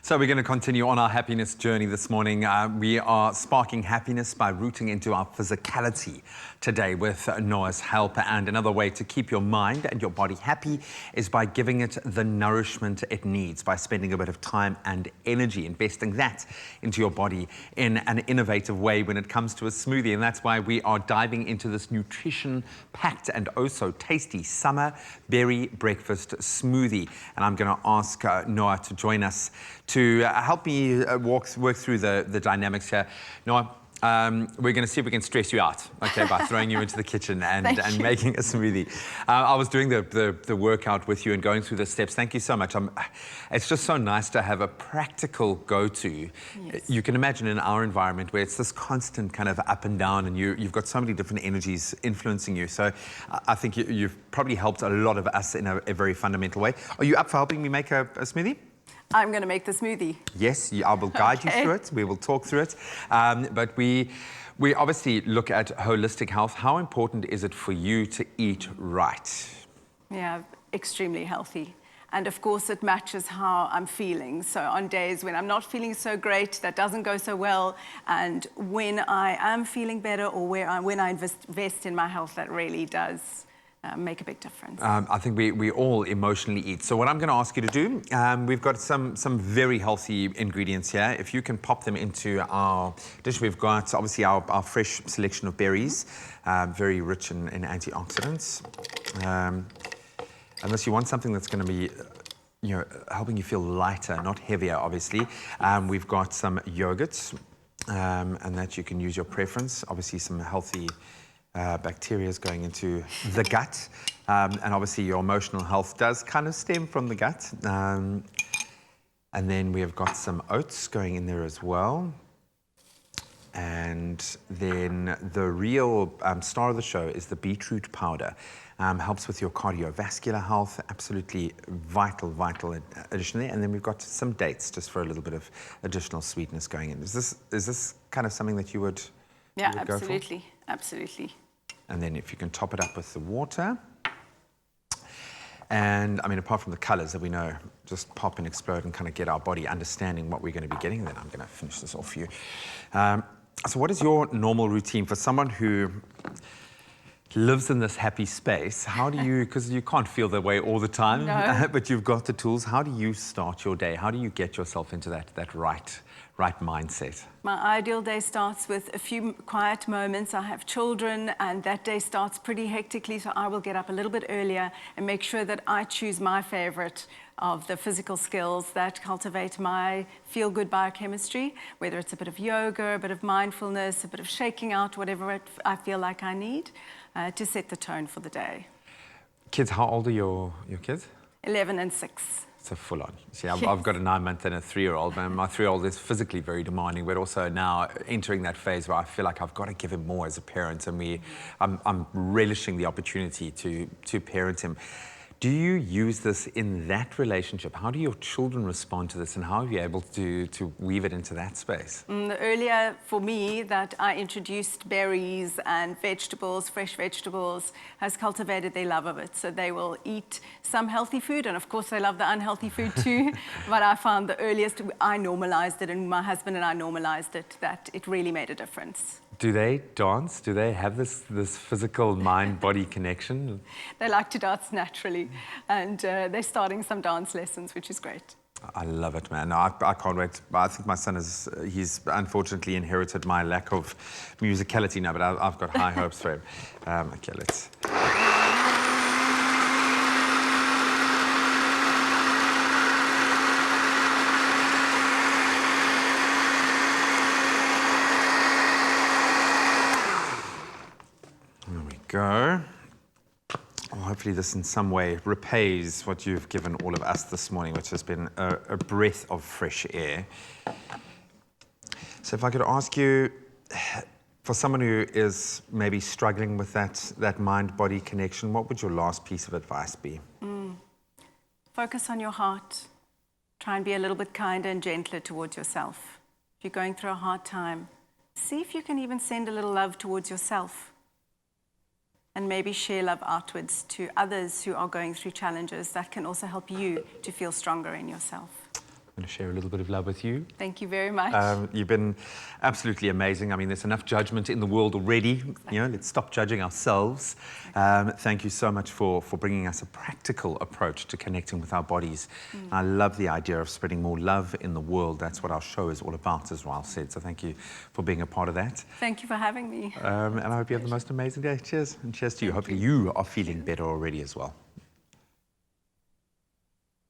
So we're going to continue on our happiness journey this morning. We are sparking happiness by rooting into our physicality today with Noah's help. And another way to keep your mind and your body happy is by giving it the nourishment it needs, by spending a bit of time and energy, investing that into your body in an innovative way when it comes to a smoothie. And that's why we are diving into this nutrition-packed and oh so tasty summer berry breakfast smoothie. And I'm going to ask Noah to join us to help me work through the dynamics here. Noah, we're going to see if we can stress you out, okay, by throwing you into the kitchen and making a smoothie. I was doing the workout with you and going through the steps. Thank you so much. It's just so nice to have a practical go-to. Yes. You can imagine in our environment where it's this constant kind of up and down and you've got so many different energies influencing you. So I think you've probably helped a lot of us in a very fundamental way. Are you up for helping me make a smoothie? I'm going to make the smoothie. Yes, I will guide you through it. We will talk through it. But we obviously look at holistic health. How important is it for you to eat right? Yeah, extremely healthy. And of course, it matches how I'm feeling. So on days when I'm not feeling so great, that doesn't go so well. And when I am feeling better or when I invest in my health, that really does make a big difference. I think we all emotionally eat. So what I'm going to ask you to do, we've got some very healthy ingredients here. If you can pop them into our dish, we've got obviously our fresh selection of berries, very rich in antioxidants. Unless you want something that's going to be, helping you feel lighter, not heavier, obviously. We've got some yogurts, and that you can use your preference. Obviously, some healthy bacteria is going into the gut, and obviously your emotional health does kind of stem from the gut. And then we have got some oats going in there as well. And then the real star of the show is the beetroot powder. Helps with your cardiovascular health, absolutely vital additionally. And then we've got some dates just for a little bit of additional sweetness going in. Is this kind of something that you would Yeah, you would go for? Absolutely. And then if you can top it up with the water. And I mean, apart from the colors that we know, just pop and explode and kind of get our body understanding what we're going to be getting. Then I'm going to finish this off for you. So what is your normal routine for someone who lives in this happy space? How do you, because you can't feel that way all the time, no. But you've got the tools. How do you start your day? How do you get yourself into that right mindset? My ideal day starts with a few quiet moments. I have children, and that day starts pretty hectically, so I will get up a little bit earlier and make sure that I choose my favorite of the physical skills that cultivate my feel-good biochemistry, whether it's a bit of yoga, a bit of mindfulness, a bit of shaking out, whatever I feel like I need to set the tone for the day. Kids, how old are your kids? 11 and 6. So full on. See, I've got a 9-month and a 3-year-old, and my 3-year-old is physically very demanding, but also now entering that phase where I feel like I've got to give him more as a parent, and I'm relishing the opportunity to parent him. Do you use this in that relationship? How do your children respond to this, and how are you able to weave it into that space? Earlier, for me, that I introduced berries and vegetables, fresh vegetables, has cultivated their love of it. So they will eat some healthy food, and of course they love the unhealthy food too. But I found the earliest I normalized it, and my husband and I normalized it, that it really made a difference. Do they dance? Do they have this physical mind-body connection? They like to dance naturally, and they're starting some dance lessons, which is great. I love it, man. No, I can't wait. I think my son he's unfortunately inherited my lack of musicality now, but I've got high hopes for him. Okay, let's... Go. Well, hopefully this in some way repays what you've given all of us this morning, which has been a breath of fresh air. So if I could ask you, for someone who is maybe struggling with that mind-body connection, what would your last piece of advice be? Focus on your heart. Try and be a little bit kinder and gentler towards yourself. If you're going through a hard time, see if you can even send a little love towards yourself. And maybe share love outwards to others who are going through challenges. That can also help you to feel stronger in yourself. I'm going to share a little bit of love with you. Thank you very much. You've been absolutely amazing. I mean, there's enough judgment in the world already. Exactly. You know, let's stop judging ourselves. Thank you so much for bringing us a practical approach to connecting with our bodies. I love the idea of spreading more love in the world. That's what our show is all about, as Ralph said. So thank you for being a part of that. Thank you for having me. And I hope you have the most amazing day. Cheers. And cheers to you. Hopefully you are feeling better already as well.